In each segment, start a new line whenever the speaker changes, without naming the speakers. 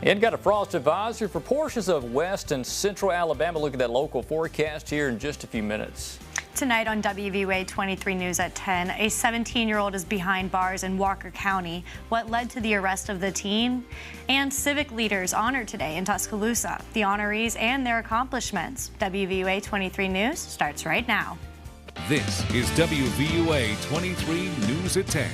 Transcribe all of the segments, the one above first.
And got a frost advisory for portions of west and central Alabama. Look at that local forecast here in just a few minutes.
Tonight on WVUA 23 News at 10, a 17-year-old is behind bars in Walker County. What led to the arrest of the teen? And civic leaders honored today in Tuscaloosa, the honorees and their accomplishments. WVUA 23 News starts right now.
This is WVUA 23 News at 10.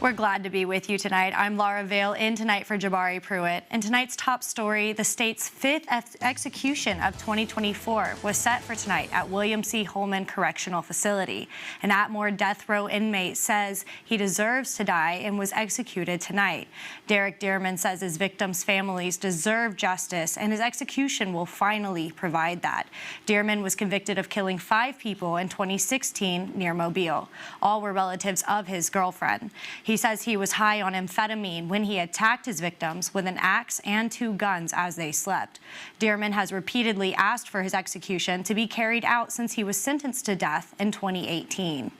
We're glad to be with you tonight. I'm Laura Vale, in tonight for Jabari Pruitt. And tonight's top story, the state's fifth execution of 2024 was set for tonight at William C. Holman Correctional Facility. An Atmore death row inmate says he deserves to die and was executed tonight. Derek Dearman says his victims' families deserve justice and his execution will finally provide that. Dearman was convicted of killing 5 people in 2016 near Mobile. All were relatives of his girlfriend. He says he was high on amphetamine when he attacked his victims with an axe and 2 guns as they slept. Dearman has repeatedly asked for his execution to be carried out since he was sentenced to death in 2018.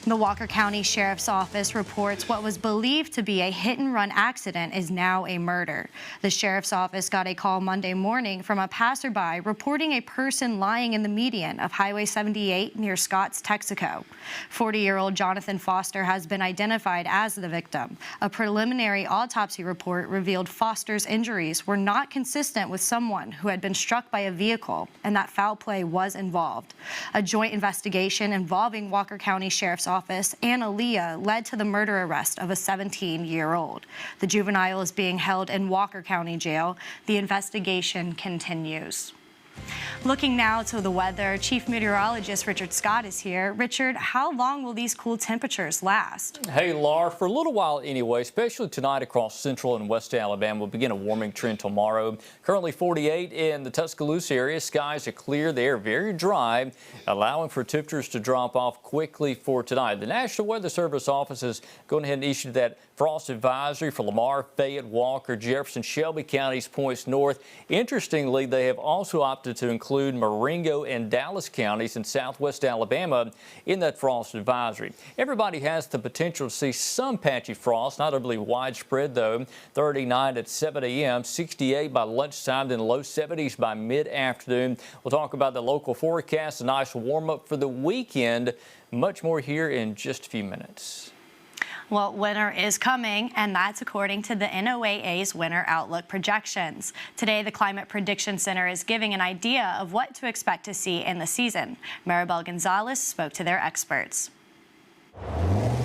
The Walker County Sheriff's Office reports what was believed to be a hit-and-run accident is now a murder. The Sheriff's Office got a call Monday morning from a passerby reporting a person lying in the median of Highway 78 near Scotts, Texaco. 40-year-old Jonathan Foster has been identified as the victim. A preliminary autopsy report revealed Foster's injuries were not consistent with someone who had been struck by a vehicle and that foul play was involved. A joint investigation involving Walker County Sheriff's Office and Aaliyah led to the murder arrest of a 17-year-old. The juvenile is being held in Walker County Jail. The investigation continues. Looking now to the weather, Chief Meteorologist Richard Scott is here. Richard, how long will these cool temperatures last?
Hey, Laura, for a little while anyway, especially tonight across central and west Alabama. We'll begin a warming trend tomorrow. Currently 48 in the Tuscaloosa area. Skies are clear. They are very dry, allowing for temperatures to drop off quickly for tonight. The National Weather Service office is going ahead and issued that frost advisory for Lamar, Fayette, Walker, Jefferson, Shelby counties points north. Interestingly, they have also opted to include Marengo and Dallas counties in southwest Alabama in that frost advisory. Everybody has the potential to see some patchy frost, not overly widespread though. 39 at 7 a.m., 68 by lunchtime, then low 70s by mid-afternoon. We'll talk about the local forecast, a nice warm-up for the weekend. Much more here in just a few minutes.
Well, winter is coming, and that's according to the NOAA's Winter Outlook projections. Today, the Climate Prediction Center is giving an idea of what to expect to see in the season. Maribel Gonzalez spoke to their experts.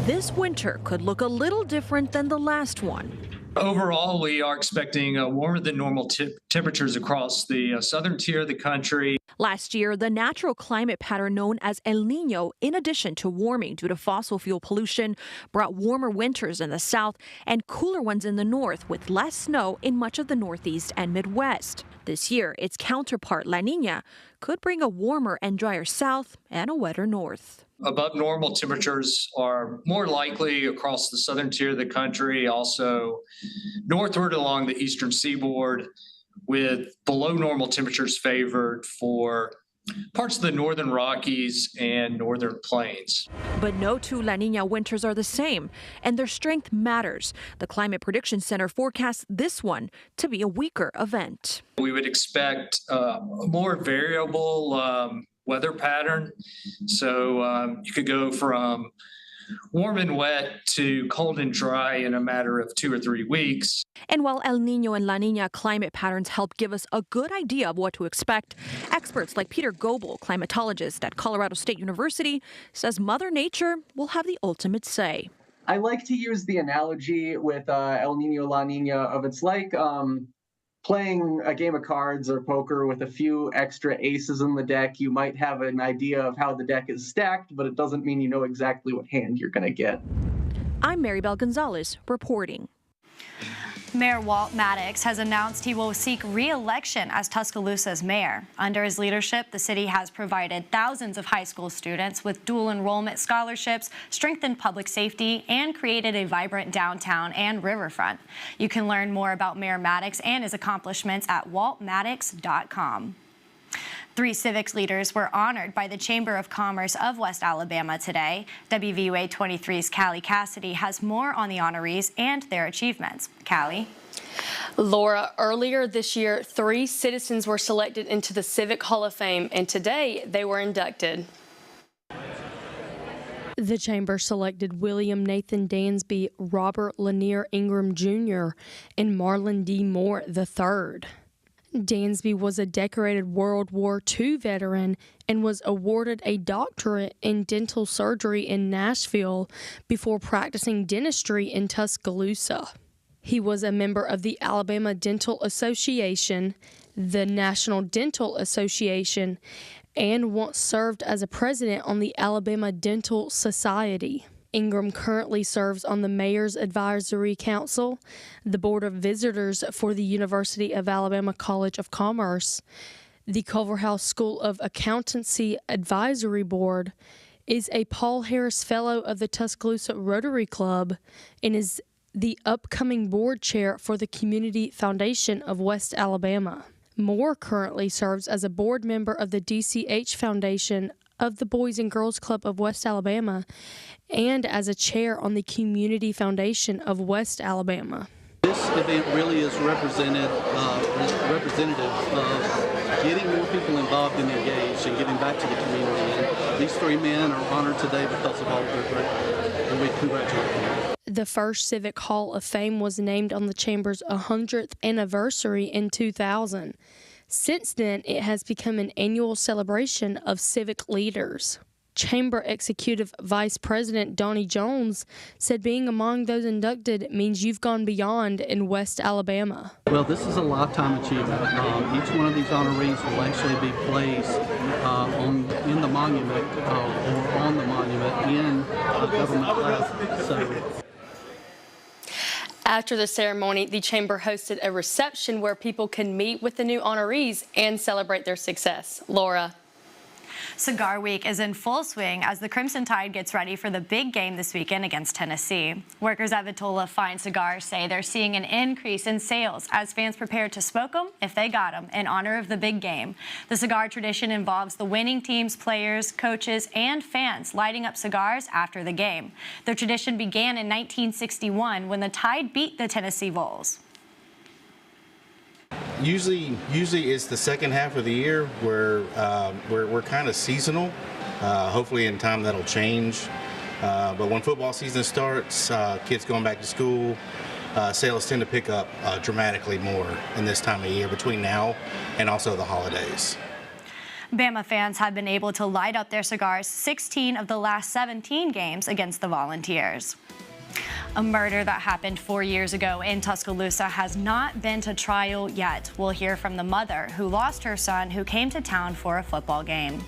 This winter could look a little different than the last one.
Overall, we are expecting warmer than normal temperatures across the southern tier of the country.
Last year, the natural climate pattern known as El Nino, in addition to warming due to fossil fuel pollution, brought warmer winters in the south and cooler ones in the north, with less snow in much of the northeast and Midwest. This year, its counterpart, La Nina, could bring a warmer and drier south and a wetter north.
Above normal temperatures are more likely across the southern tier of the country, also northward along the eastern seaboard, with below normal temperatures favored for parts of the northern Rockies and northern plains.
But no 2 La Nina winters are the same, and their strength matters. The Climate Prediction Center forecasts this one to be a weaker event.
We would expect a more variable weather pattern. So you could go from warm and wet to cold and dry in a matter of 2 or 3 weeks.
And while El Nino and La Nina climate patterns help give us a good idea of what to expect, experts like Peter Goebel, climatologist at Colorado State University, says Mother Nature will have the ultimate say.
I like to use the analogy with El Nino, La Nina of it's like playing a game of cards or poker with a few extra aces in the deck. You might have an idea of how the deck is stacked, but it doesn't mean you know exactly what hand you're going to get.
I'm Maribel Gonzalez reporting.
Mayor Walt Maddox has announced he will seek re-election as Tuscaloosa's mayor. Under his leadership, the city has provided thousands of high school students with dual enrollment scholarships, strengthened public safety, and created a vibrant downtown and riverfront. You can learn more about Mayor Maddox and his accomplishments at waltmaddox.com. 3 civics leaders were honored by the Chamber of Commerce of West Alabama today. WVUA 23's Callie Cassidy has more on the honorees and their achievements. Callie?
Laura, earlier this year, 3 citizens were selected into the Civic Hall of Fame, and today they were inducted. The chamber selected William Nathan Dansby, Robert Lanier Ingram Jr., and Marlon D. Moore III. Dansby was a decorated World War II veteran and was awarded a doctorate in dental surgery in Nashville before practicing dentistry in Tuscaloosa. He was a member of the Alabama Dental Association, the National Dental Association, and once served as a president on the Alabama Dental Society. Ingram currently serves on the Mayor's Advisory Council, the Board of Visitors for the University of Alabama College of Commerce, the Culverhouse School of Accountancy Advisory Board, is a Paul Harris Fellow of the Tuscaloosa Rotary Club, and is the upcoming board chair for the Community Foundation of West Alabama. Moore currently serves as a board member of the DCH Foundation of the Boys and Girls Club of West Alabama and as a chair on the Community Foundation of West Alabama.
This event really is representative of getting more people involved and engaged and giving back to the community. And these 3 men are honored today because of all of their great work, and we congratulate them.
The first Civic Hall of Fame was named on the Chamber's 100th anniversary in 2000. Since then, it has become an annual celebration of civic leaders. Chamber Executive Vice President Donnie Jones said being among those inducted means you've gone beyond in West Alabama.
Well, this is a lifetime achievement. Each one of these honorees will actually be placed in the monument or on the monument in government class. So.
After the ceremony, the chamber hosted a reception where people can meet with the new honorees and celebrate their success. Laura.
Cigar Week is in full swing as the Crimson Tide gets ready for the big game this weekend against Tennessee. Workers at Vitola Fine Cigars say they're seeing an increase in sales as fans prepare to smoke them if they got them in honor of the big game. The cigar tradition involves the winning team's players, coaches, and fans lighting up cigars after the game. The tradition began in 1961 when the Tide beat the Tennessee Vols.
Usually it's the second half of the year where we're kind of seasonal. Hopefully in time that'll change. But when football season starts, kids going back to school, sales tend to pick up dramatically more in this time of year between now and also the holidays.
Bama fans have been able to light up their cigars 16 of the last 17 games against the Volunteers. A murder that happened 4 years ago in Tuscaloosa has not been to trial yet. We'll hear from the mother who lost her son who came to town for a football game.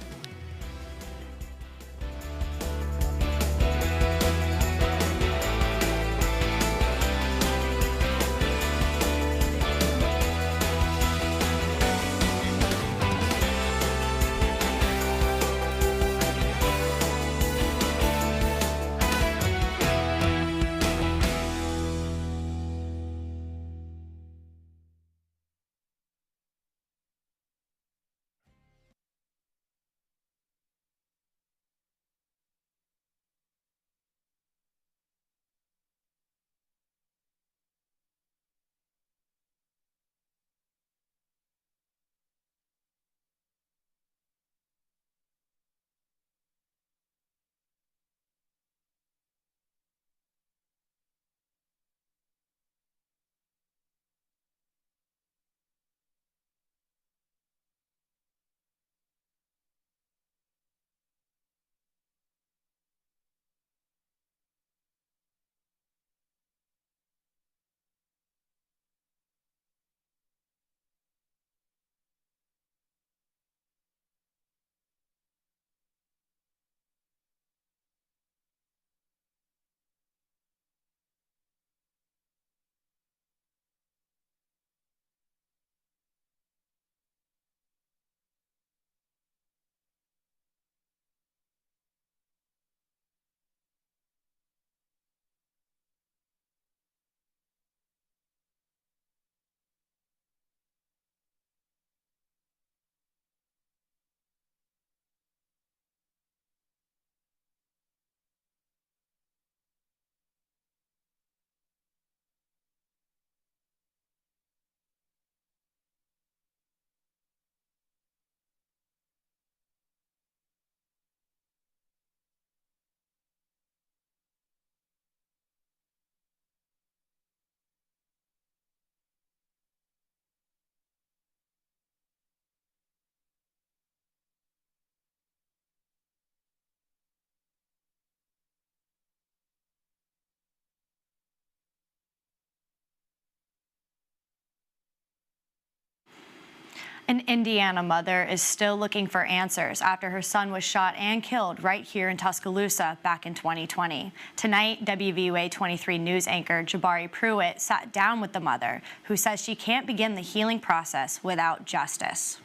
An Indiana mother is still looking for answers after her son was shot and killed right here in Tuscaloosa back in 2020. Tonight, WVUA 23 news anchor Jabari Pruitt sat down with the mother, who says she can't begin the healing process without justice.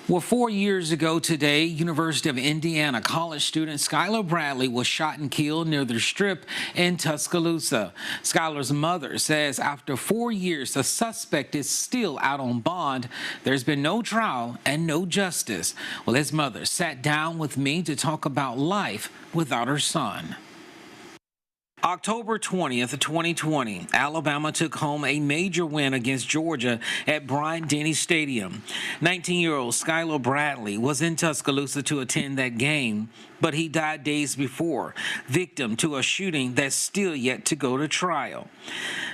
Well, 4 years ago today, University of Indiana college student Skylar Bradley was shot and killed near the Strip in Tuscaloosa. Skylar's mother says after 4 years, the suspect is still out on bond. There's been no trial and no justice. Well, his mother sat down with me to talk about life without her son. October 20th, 2020, Alabama took home a major win against Georgia at Bryant-Denny Stadium. 19-year-old Skylar Bradley was in Tuscaloosa to attend that game, but he died days before, victim to a shooting that's still yet to go to trial.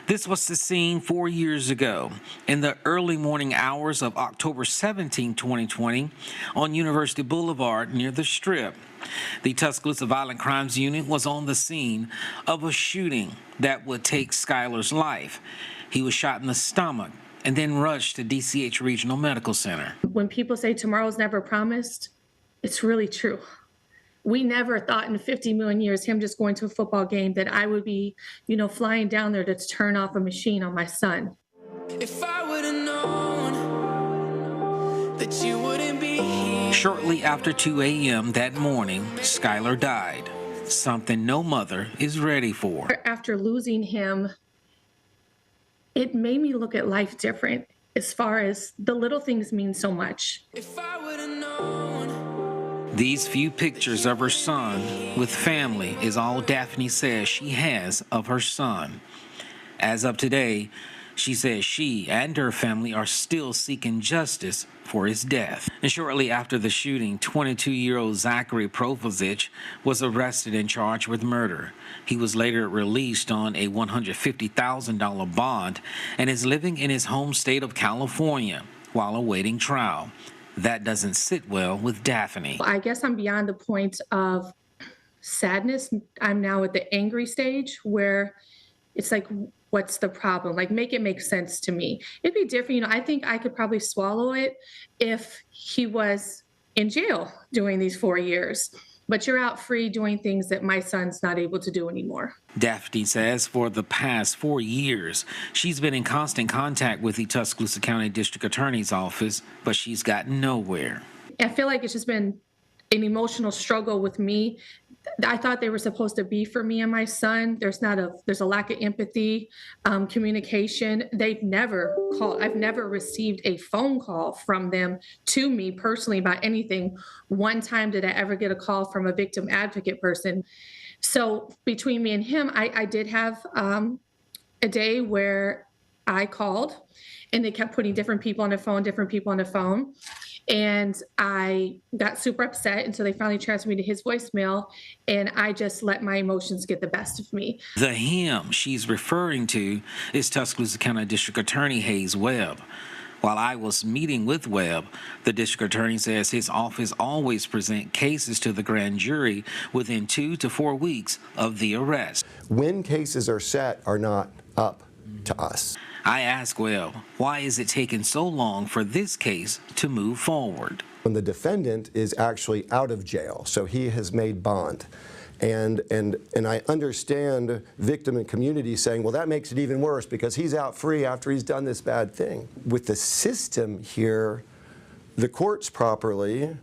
This was the scene 4 years ago in the early morning hours of October 17, 2020, on University Boulevard near the Strip. The Tuscaloosa Violent Crimes Unit was on the scene of a shooting that would take Skylar's life. He was shot in the stomach and then rushed to DCH Regional Medical Center.
When people say tomorrow's never promised, it's really true. We never thought in 50 million years, him just going to a football game, that I would be, flying down there to turn off a machine on my son.
If I would have known that you wouldn't be here.
Shortly after 2 a.m. that morning, Skylar died, something no mother is ready for.
After losing him, it made me look at life different, as far as the little things mean so much.
If I would have known.
These few pictures of her son with family is all Daphne says she has of her son. As of today, she says she and her family are still seeking justice for his death. And shortly after the shooting, 22-year-old Zachary Profozich was arrested and charged with murder. He was later released on a $150,000 bond and is living in his home state of California while awaiting trial. That doesn't sit well with Daphne.
I guess I'm beyond the point of sadness. I'm now at the angry stage where it's like, what's the problem? Like, make it make sense to me. It'd be different. I think I could probably swallow it if he was in jail during these 4 years. But you're out free doing things that my son's not able to do anymore.
Daphne says for the past 4 years, she's been in constant contact with the Tuscaloosa County District Attorney's Office, but she's gotten nowhere.
I feel like it's just been an emotional struggle with me. I thought they were supposed to be for me and my son. There's a lack of empathy, communication. They've never called. I've never received a phone call from them to me personally about anything. One time did I ever get a call from a victim advocate person. So between me and him, I did have a day where I called and they kept putting different people on the phone, And I got super upset until they finally transferred me to his voicemail, and I just let my emotions get the best of me.
The him she's referring to is Tuscaloosa County District Attorney Hayes Webb. While I was meeting with Webb, the district attorney says his office always present cases to the grand jury within 2 to 4 weeks of the arrest.
When cases are set are not up to us.
I asked Webb, why is it taking so long for this case to move forward?
When the defendant is actually out of jail, so he has made bond. And I understand victim and community saying, well, that makes it even worse because he's out free after he's done this bad thing. With the system here, the courts properly,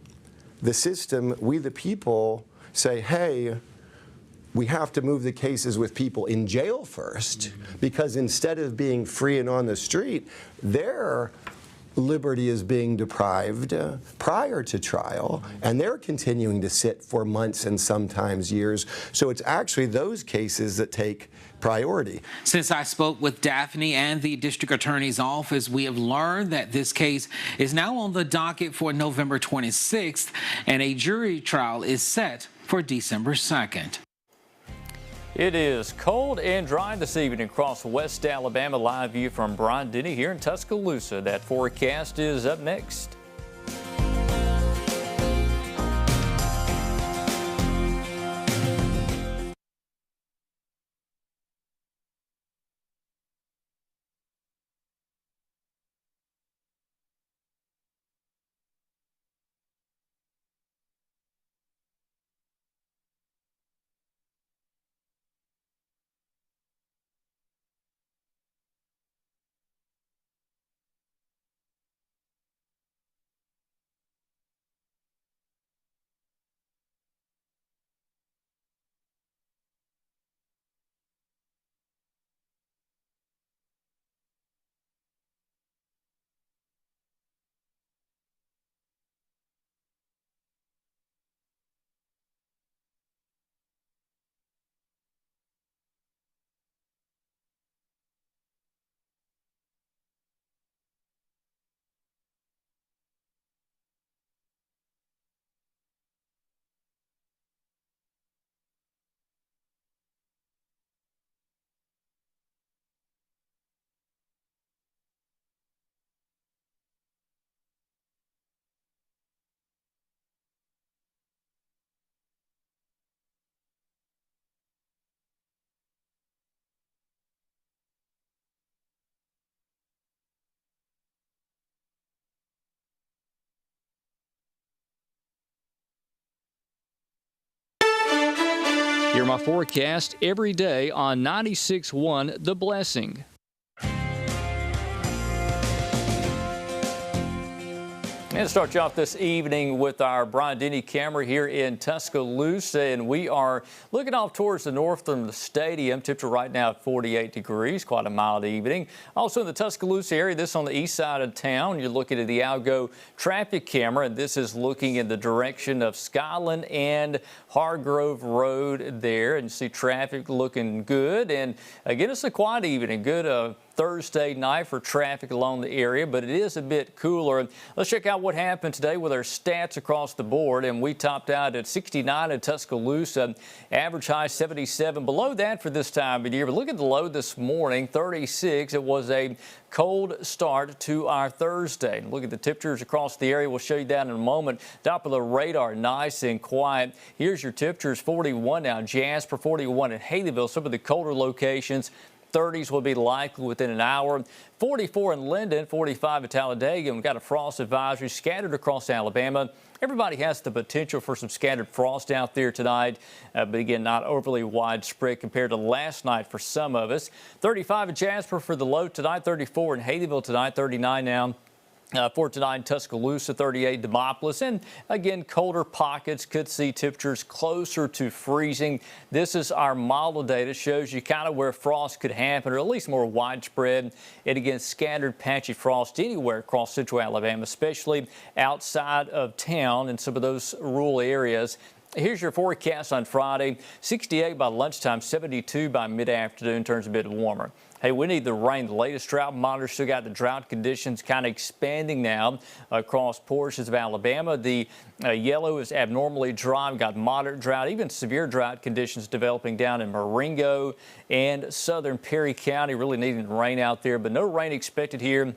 the system, we the people say, hey, we have to move the cases with people in jail first, because instead of being free and on the street, their liberty is being deprived prior to trial, and they're continuing to sit for months and sometimes years. So it's actually those cases that take priority.
Since I spoke with Daphne and the district attorney's office, we have learned that this case is now on the docket for November 26th, and a jury trial is set for December 2nd.
It is cold and dry this evening across West Alabama. Live view from Bryant-Denny here in Tuscaloosa. That forecast is up next. Hear my forecast every day on 96.1 The Blessing. And start you off this evening with our Brian Denny camera here in Tuscaloosa, and we are looking off towards the north from the stadium. Temperature right now at 48 degrees, quite a mild evening. Also in the Tuscaloosa area, this on the east side of town, you're looking at the Algo traffic camera, and this is looking in the direction of Skyland and Hargrove Road there, and you see traffic looking good. And again, it's a quiet evening, good Thursday night for traffic along the area, but it is a bit cooler. Let's check out what happened today with our stats across the board, and we topped out at 69 in Tuscaloosa, average high 77. Below that for this time of year, but look at the low this morning, 36. It was a cold start to our Thursday. Look at the temperatures across the area. We'll show you that in a moment. Top of the radar, nice and quiet. Here's your temperatures, 41 now. Jasper, 41 in Haleyville. Some of the colder locations, 30s will be likely within an hour. 44 in Linden, 45 in Talladega. We've got a frost advisory scattered across Alabama. Everybody has the potential for some scattered frost out there tonight, but again, not overly widespread compared to last night for some of us. 35 in Jasper for the low tonight, 34 in Haleyville tonight, 39 now. For tonight in Tuscaloosa, 38 Demopolis, and again, colder pockets could see temperatures closer to freezing. This is our model data, shows you kind of where frost could happen, or at least more widespread. And again, scattered patchy frost anywhere across central Alabama, especially outside of town in some of those rural areas. Here's your forecast on Friday. 68 by lunchtime, 72 by mid-afternoon, turns a bit warmer. Hey, we need the rain. The latest drought monitor still got the drought conditions kind of expanding now across portions of Alabama. The yellow is abnormally dry. We've got moderate drought, even severe drought conditions developing down in Marengo and southern Perry County. Really needing rain out there, but no rain expected here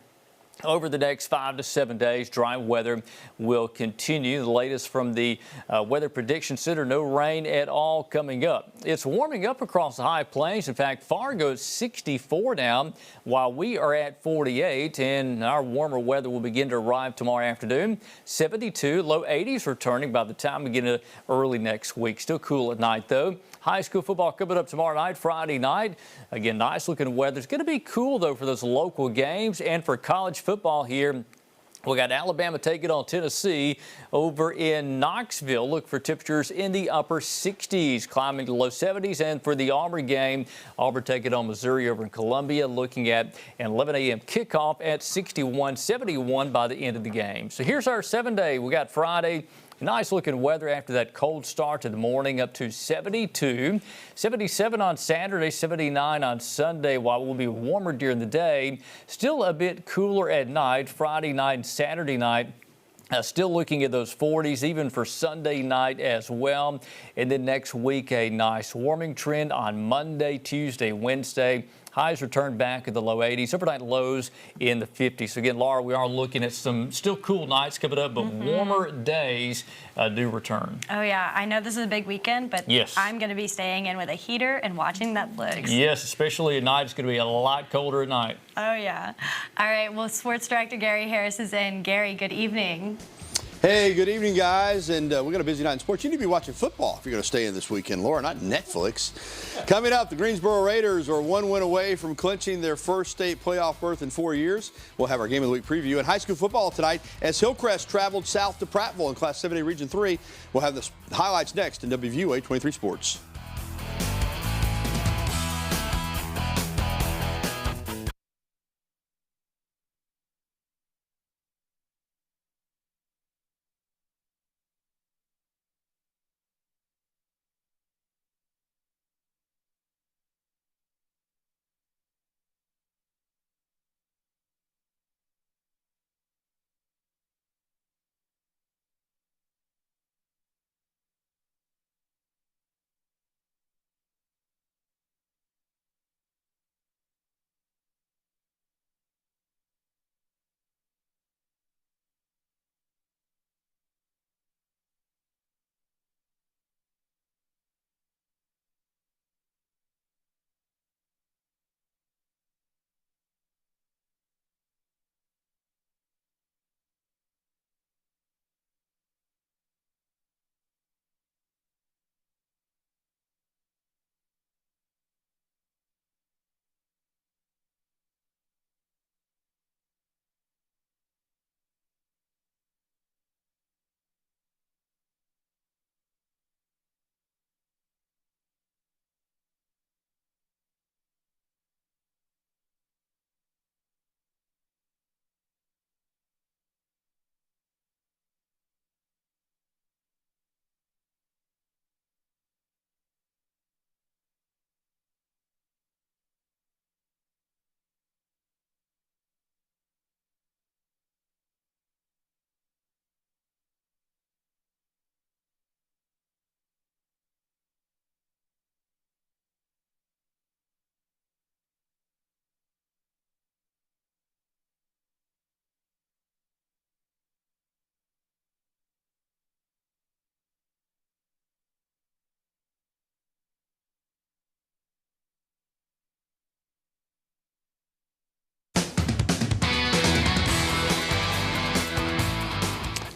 over the next 5 to 7 days. Dry weather will continue. The latest from the Weather Prediction Center, no rain at all coming up. It's warming up across the high plains. In fact, Fargo is 64 now, while we are at 48, and our warmer weather will begin to arrive tomorrow afternoon. 72, low 80s returning by the time we get into early next week. Still cool at night, though. High school football coming up tomorrow night, Friday night. Again, nice looking weather. It's going to be cool, though, for those local games and for college football here. We got Alabama taking on Tennessee over in Knoxville. Look for temperatures in the upper 60s, climbing to low 70s. And for the Auburn game, Auburn taking on Missouri over in Columbia, looking at an 11 a.m. kickoff at 61-71 by the end of the game. So here's our 7-day. We got Friday. Nice looking weather after that cold start to the morning, up to 72. 77 on Saturday, 79 on Sunday, while we'll be warmer during the day. Still a bit cooler at night, Friday night and Saturday night. Still looking at those 40s, even for Sunday night as well. And then next week, a nice warming trend on Monday, Tuesday, Wednesday. Highs return back at the low 80s, overnight lows in the 50s. So again, Laura, we are looking at some still cool nights coming up, but warmer days do return.
Oh, yeah. I know this is a big weekend, but
yes,
I'm going to be staying in with a heater and watching Netflix.
Yes, especially at night. It's going to be a lot colder at night.
Oh, yeah. All right. Well, Sports Director Gary Harris is in. Gary, good evening.
Hey, good evening, guys. And we got a busy night in sports. You need to be watching football if you're going to stay in this weekend, Laura, not Netflix. Coming up, the Greensboro Raiders are one win away from clinching their first state playoff berth in 4 years. We'll have our Game of the Week preview. And high school football tonight as Hillcrest traveled south to Prattville in Class 7A Region 3. We'll have the highlights next in WVUA 23 Sports.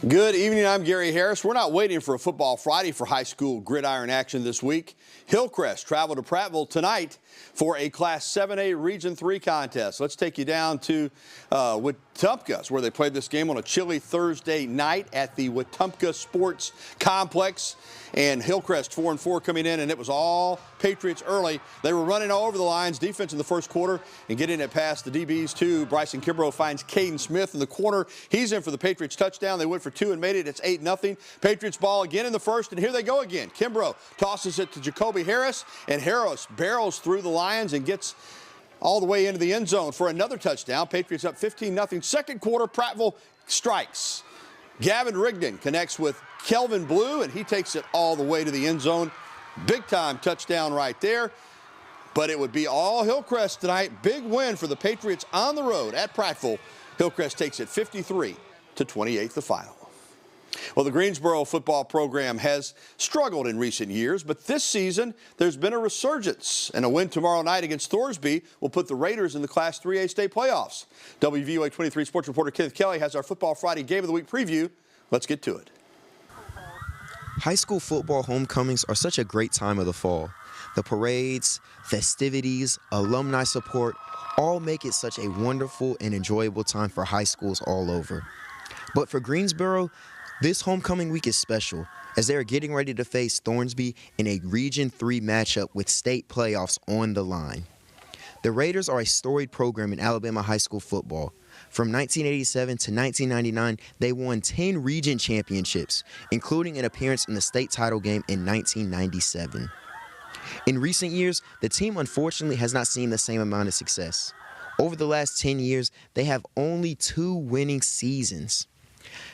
Good evening, I'm Gary Harris. We're not waiting for a Football Friday for high school gridiron action this week. Hillcrest traveled to Prattville tonight for a Class 7A Region 3 contest. Let's take you down to Wetumpka, where they played this game on a chilly Thursday night at the Wetumpka Sports Complex. And Hillcrest 4-4 coming in, and it was all Patriots early. They were running all over the lines, defense in the first quarter, and getting it past the DBs too. Bryson Kimbrough finds Caden Smith in the corner. He's in for the Patriots touchdown. They went for 2 and made it. It's 8-0. Patriots ball again in the first, and here they go again. Kimbrough tosses it to Jacoby Harris, and Harris barrels through the Lions and gets all the way into the end zone for another touchdown. Patriots up 15-0. Second quarter, Prattville strikes. Gavin Rigdon connects with Kelvin Blue, and he takes it all the way to the end zone. Big time touchdown right there. But it would be all Hillcrest tonight. Big win for the Patriots on the road at Prattville. Hillcrest takes it 53-28, the final. Well, the Greensboro football program has struggled in recent years, but this season there's been a resurgence, and a win tomorrow night against Thorsby will put the Raiders in the Class 3A state playoffs. WVUA 23 sports reporter Kenneth Kelly has our Football Friday Game of the Week preview. Let's get to it.
High school football homecomings are such a great time of the fall. The parades, festivities, alumni support all make it such a wonderful and enjoyable time for high schools all over. But for Greensboro, this homecoming week is special, as they are getting ready to face Thornsby in a Region 3 matchup with state playoffs on the line. The Raiders are a storied program in Alabama high school football. From 1987 to 1999, they won 10 region championships, including an appearance in the state title game in 1997. In recent years, the team unfortunately has not seen the same amount of success. Over the last 10 years, they have only 2 winning seasons.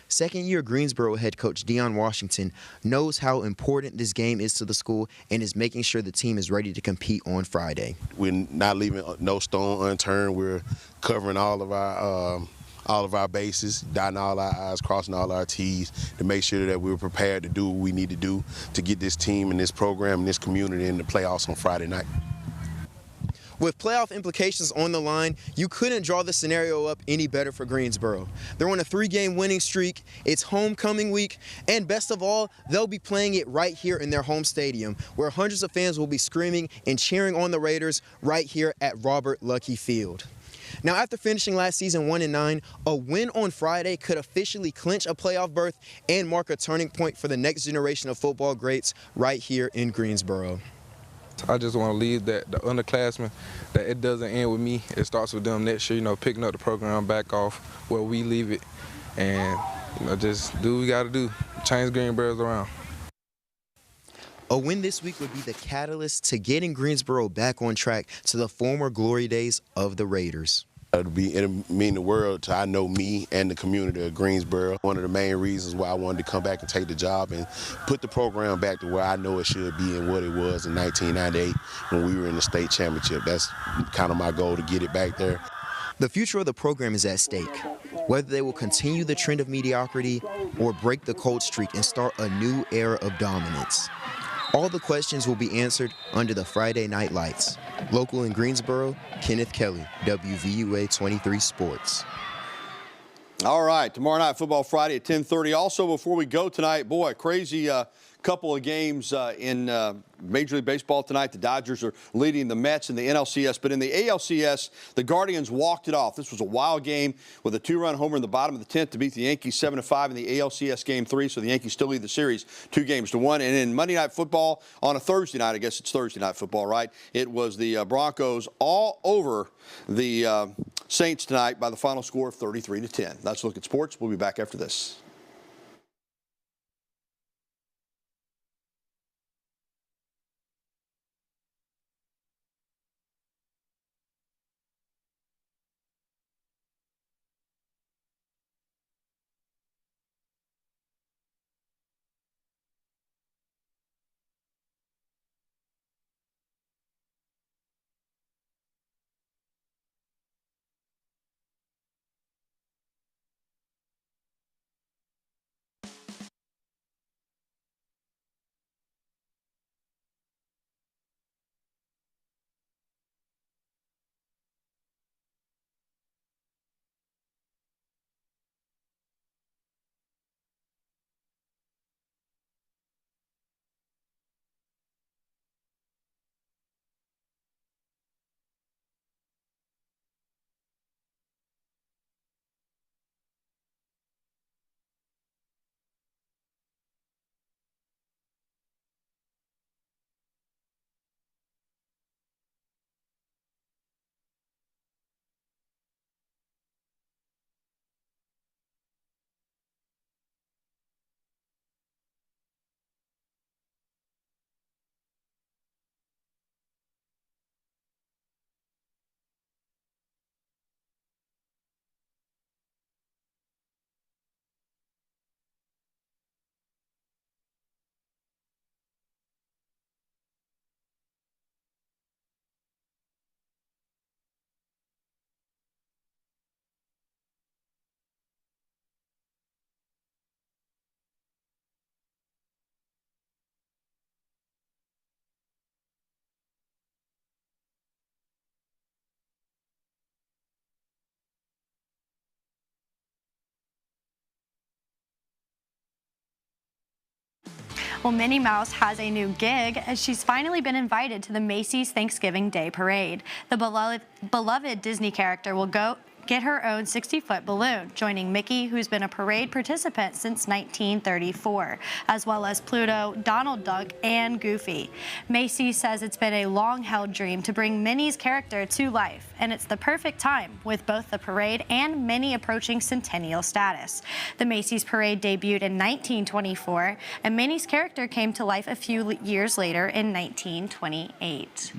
Second-year Greensboro head coach Deion Washington knows how important this game is to the school and is making sure the team is ready to compete on Friday.
We're not leaving no stone unturned. We're covering all of our bases, dotting all our I's, crossing all our T's to make sure that we're prepared to do what we need to do to get this team and this program and this community in the playoffs on Friday night.
With playoff implications on the line, you couldn't draw the scenario up any better for Greensboro. They're on a 3-game winning streak, it's homecoming week, and best of all, they'll be playing it right here in their home stadium, where hundreds of fans will be screaming and cheering on the Raiders right here at Robert Lucky Field. Now, after finishing last season 1-9, a win on Friday could officially clinch a playoff berth and mark a turning point for the next generation of football greats right here in Greensboro.
I just want to leave the underclassmen that it doesn't end with me. It starts with them next year, picking up the program back off where we leave it and, just do what we got to do, change Greensboro around.
A win this week would be the catalyst to getting Greensboro back on track to the former glory days of the Raiders.
It'd mean the world to, I know, me and the community of Greensboro. One of the main reasons why I wanted to come back and take the job and put the program back to where I know it should be and what it was in 1998 when we were in the state championship. That's kind of my goal, to get it back there.
The future of the program is at stake. Whether they will continue the trend of mediocrity or break the cold streak and start a new era of dominance. All the questions will be answered under the Friday night lights. Local in Greensboro, Kenneth Kelly, WVUA 23 Sports.
All right, tomorrow night, Football Friday at 10:30. Also, before we go tonight, boy, crazy couple of games in Major League Baseball tonight. The Dodgers are leading the Mets in the NLCS, but in the ALCS, the Guardians walked it off. This was a wild game with a 2-run homer in the bottom of the 10th to beat the Yankees 7-5 in the ALCS Game 3, so the Yankees still lead the series 2-1. And in Monday Night Football on a Thursday night, I guess it's Thursday Night Football, right? It was the Broncos all over the Saints tonight by the final score of 33-10. That's a look at sports. We'll be back after this.
Well, Minnie Mouse has a new gig as she's finally been invited to the Macy's Thanksgiving Day Parade. The beloved Disney character will get her own 60-foot balloon, joining Mickey, who's been a parade participant since 1934, as well as Pluto, Donald Duck, and Goofy. Macy's says it's been a long-held dream to bring Minnie's character to life, and it's the perfect time with both the parade and Minnie approaching centennial status. The Macy's parade debuted in 1924, and Minnie's character came to life a few years later in 1928.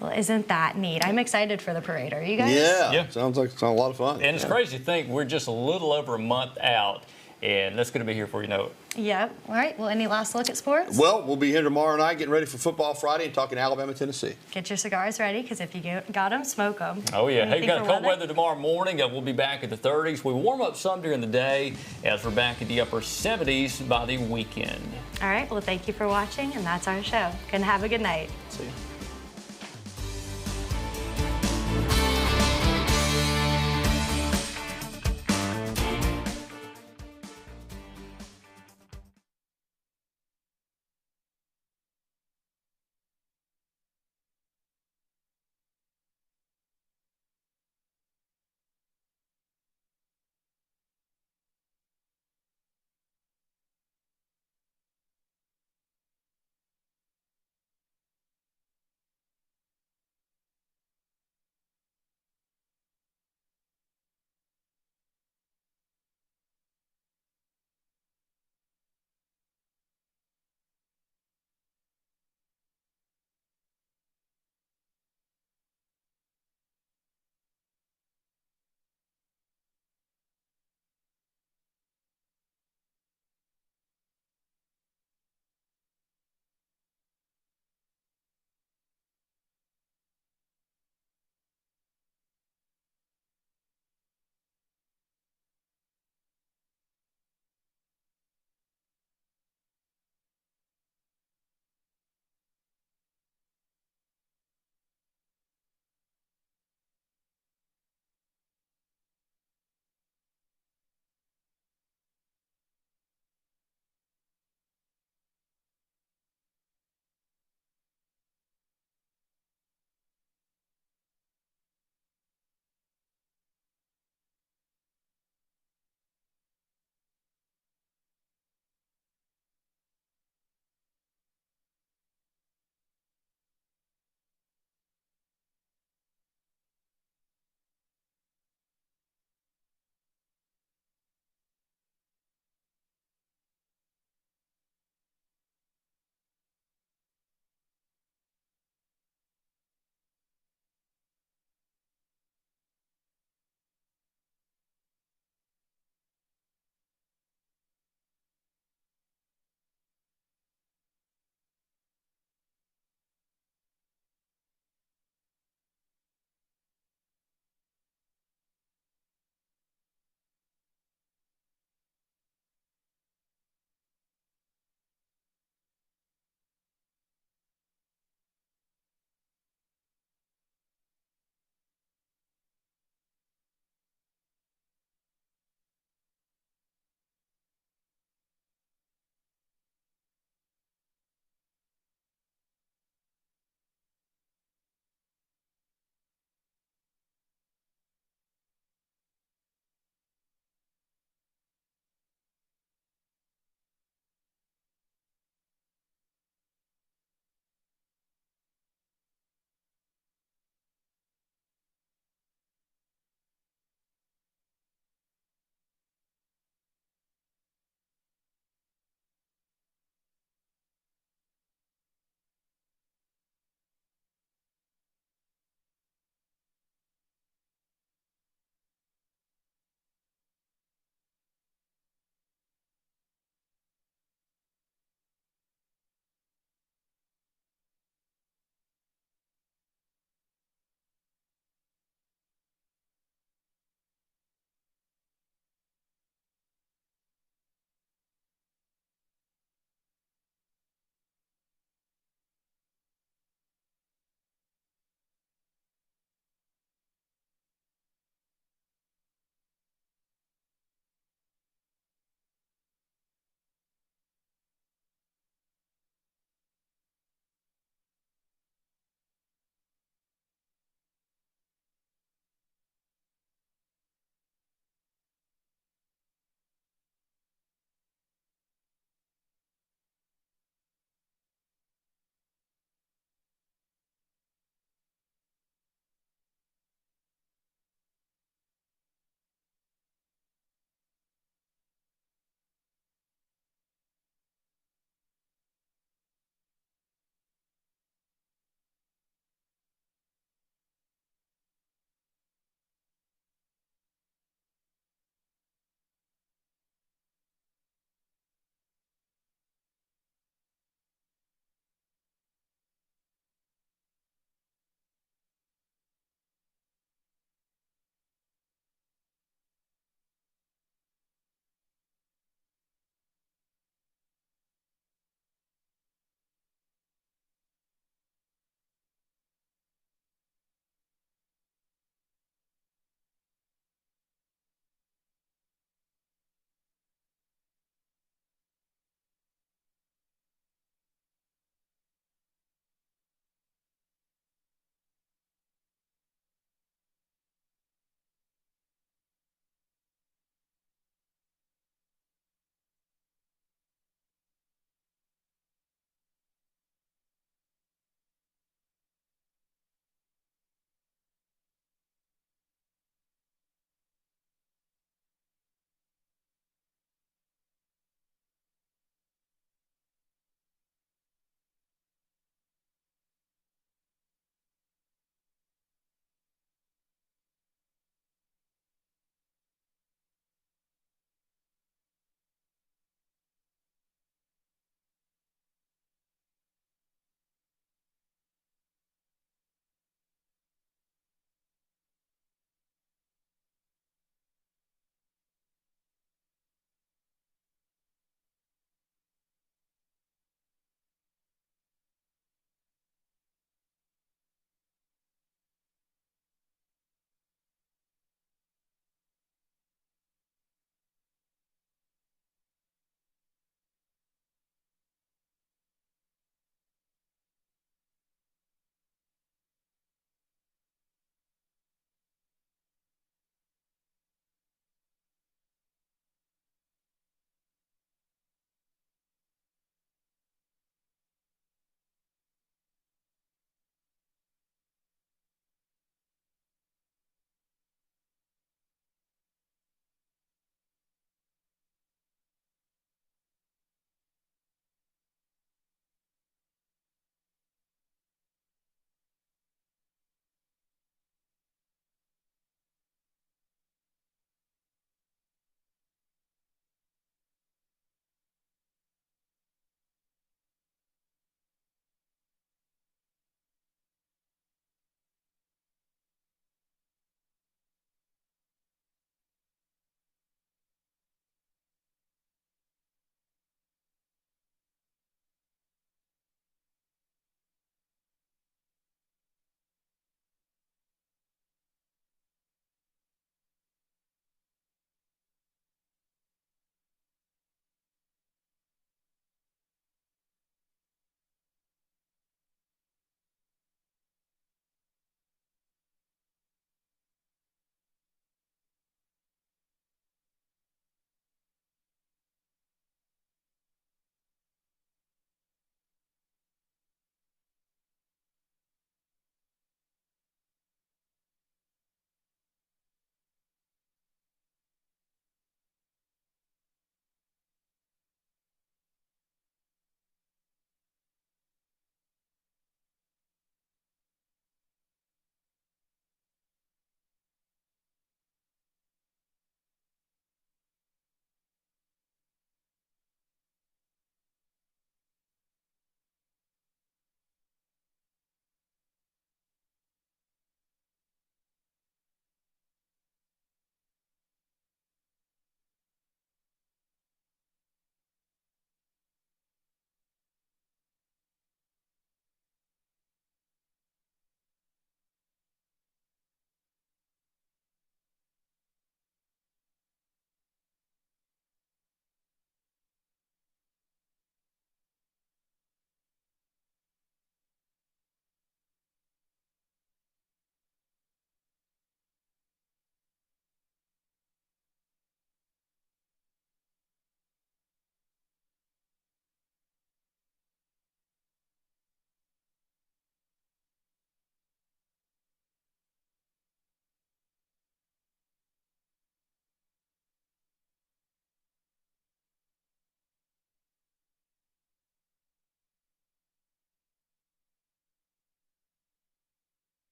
Well, isn't that neat? I'm excited for the parade. Are you guys?
Yeah. Sounds like a lot of fun.
And it's crazy to think we're just a little over a month out, and that's going to be here before you know it.
Yep. All right. Well, any last look at sports?
Well, we'll be here tomorrow night getting ready for Football Friday and talking Alabama, Tennessee.
Get your cigars ready, because if you got them, smoke them.
Oh, yeah.
Anything
Hey, we've got
for
cold weather tomorrow morning. We'll be back in the 30s. We warm up some during the day as we're back in the upper 70s by the weekend.
All right. Well, thank you for watching, and that's our show. Have a good night.
See you.